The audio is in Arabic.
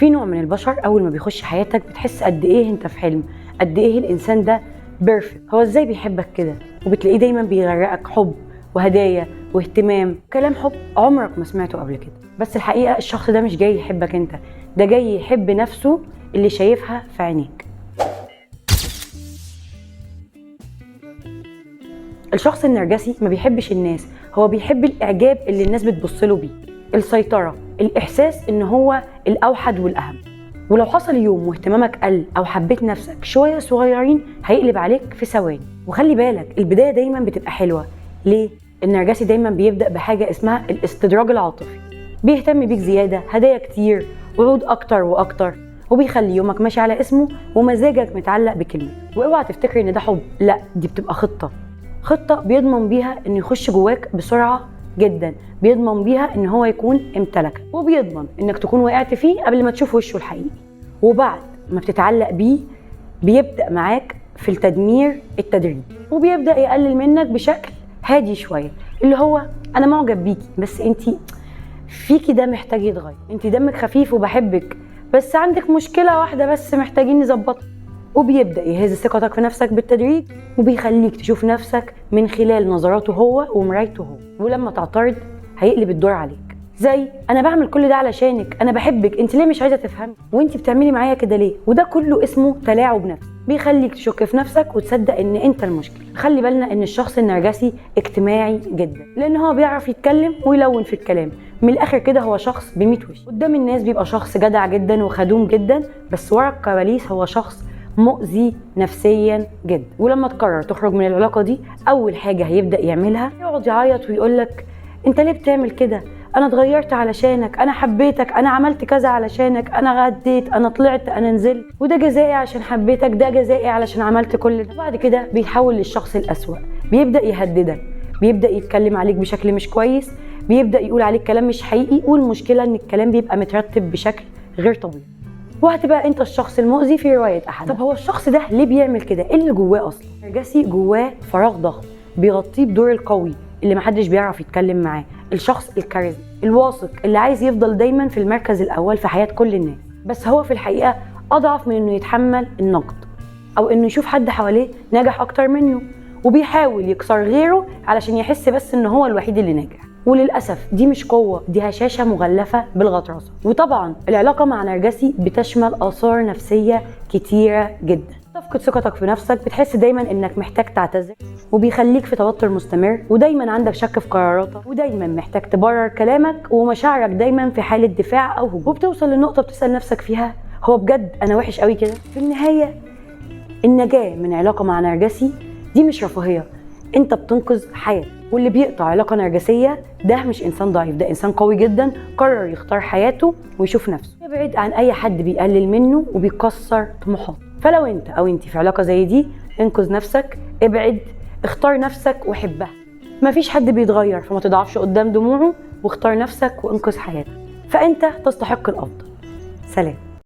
في نوع من البشر اول ما بيخش حياتك بتحس قد ايه انت في حلم، قد ايه الانسان ده بيرفكت، هو ازاي بيحبك كده، وبتلاقيه دايما بيغرقك حب وهدايا واهتمام، كلام حب عمرك ما سمعته قبل كده. بس الحقيقه الشخص ده مش جاي يحبك انت، ده جاي يحب نفسه اللي شايفها في عينيك. الشخص النرجسي ما بيحبش الناس، هو بيحب الاعجاب اللي الناس بتبصله بيه، السيطره، الاحساس ان هو الاوحد والاهم. ولو حصل يوم واهتمامك قل او حبيت نفسك شويه صغيرين هيقلب عليك في ثواني. وخلي بالك البدايه دايما بتبقى حلوه. ليه؟ النرجسي دايما بيبدا بحاجه اسمها الاستدراج العاطفي، بيهتم بيك زياده، هدايا كتير، وعود اكتر واكتر، وبيخلي يومك ماشي على اسمه ومزاجك متعلق بكلمه. واوعى تفتكر ان ده حب، لا، دي بتبقى خطه بيضمن بيها انه يخش جواك بسرعه جدا، بيضمن بيها ان هو يكون امتلكك، وبيضمن انك تكون وقعت فيه قبل ما تشوف وشه الحقيقي. وبعد ما بتتعلق بيه بيبدا معاك في التدمير التدريجي، وبيبدا يقلل منك بشكل هادي شويه، اللي هو انا معجب بيكي بس انتي فيكي ده محتاج يتغير، انتي دمك خفيف وبحبك بس عندك مشكله واحده بس محتاجين نظبطها. وبيبدا يهز ثقتك في نفسك بالتدريج، وبيخليك تشوف نفسك من خلال نظراته هو ومرايته هو. ولما تعترض هيقلب الدور عليك، زي انا بعمل كل ده علشانك، انا بحبك، انت ليه مش عايزه تفهمي، وانت بتعملي معايا كده ليه؟ وده كله اسمه تلاعب نفسي، بيخليك تشك في نفسك وتصدق ان انت المشكله. خلي بالنا ان الشخص النرجسي اجتماعي جدا، لان هو بيعرف يتكلم ويلون في الكلام. من الاخر كده هو شخص ب100 وش. قدام الناس بيبقى شخص جدع جدا وخدوم جدا، بس ورا الكواليس هو شخص مؤذي نفسيا جدا. ولما تقرر تخرج من العلاقه دي اول حاجه هيبدا يعملها يقعد يعيط ويقولك انت ليه بتعمل كده، انا اتغيرت علشانك، انا حبيتك، انا عملت كذا علشانك، انا غديت، انا طلعت، انا نزلت، وده جزائي عشان حبيتك، ده جزائي علشان عملت كل ده. وبعد كده بيتحول للشخص الأسوأ، بيبدا يهددك، بيبدا يتكلم عليك بشكل مش كويس، بيبدا يقول عليك كلام مش حقيقي، والمشكله ان الكلام بيبقى مترتب بشكل غير طبيعي، وهتبقى انت الشخص المؤذي في روايه احد. طب هو الشخص ده ليه بيعمل كده؟ ايه اللي جواه اصلا؟ النرجسي جواه فراغ ضخم بيغطيه بدور القوي اللي محدش بيعرف يتكلم معاه، الشخص الكاريزما الواثق اللي عايز يفضل دايما في المركز الاول في حياه كل الناس. بس هو في الحقيقه اضعف من انه يتحمل النقد او انه يشوف حد حواليه ناجح اكتر منه، وبيحاول يكسر غيره علشان يحس بس ان هو الوحيد اللي ناجح. وللأسف دي مش قوة، دي هشاشة مغلفة بالغطرسة. وطبعا العلاقة مع نرجسي بتشمل آثار نفسية كتيرة جدا، تفقد ثقتك في نفسك، بتحس دايما انك محتاج تعتذر، وبيخليك في توتر مستمر، ودايما عندك شك في قراراتك، ودايما محتاج تبرر كلامك، ومشاعرك دايما في حالة دفاع او هجوم. وبتوصل لنقطة بتسأل نفسك فيها هو بجد انا وحش قوي كده؟ في النهاية النجاة من علاقة مع نرجسي دي مش رفاهية، انت بتنقذ حياة. واللي بيقطع علاقة نرجسية ده مش انسان ضعيف، ده انسان قوي جدا قرر يختار حياته ويشوف نفسه، يبعد عن اي حد بيقلل منه وبيكسر طموحاته. فلو انت او انت في علاقة زي دي انقذ نفسك، ابعد، اختار نفسك وحبها. مفيش حد بيتغير، فما تضعفش قدام دموعه، واختار نفسك وانقذ حياتك، فانت تستحق الافضل. سلام.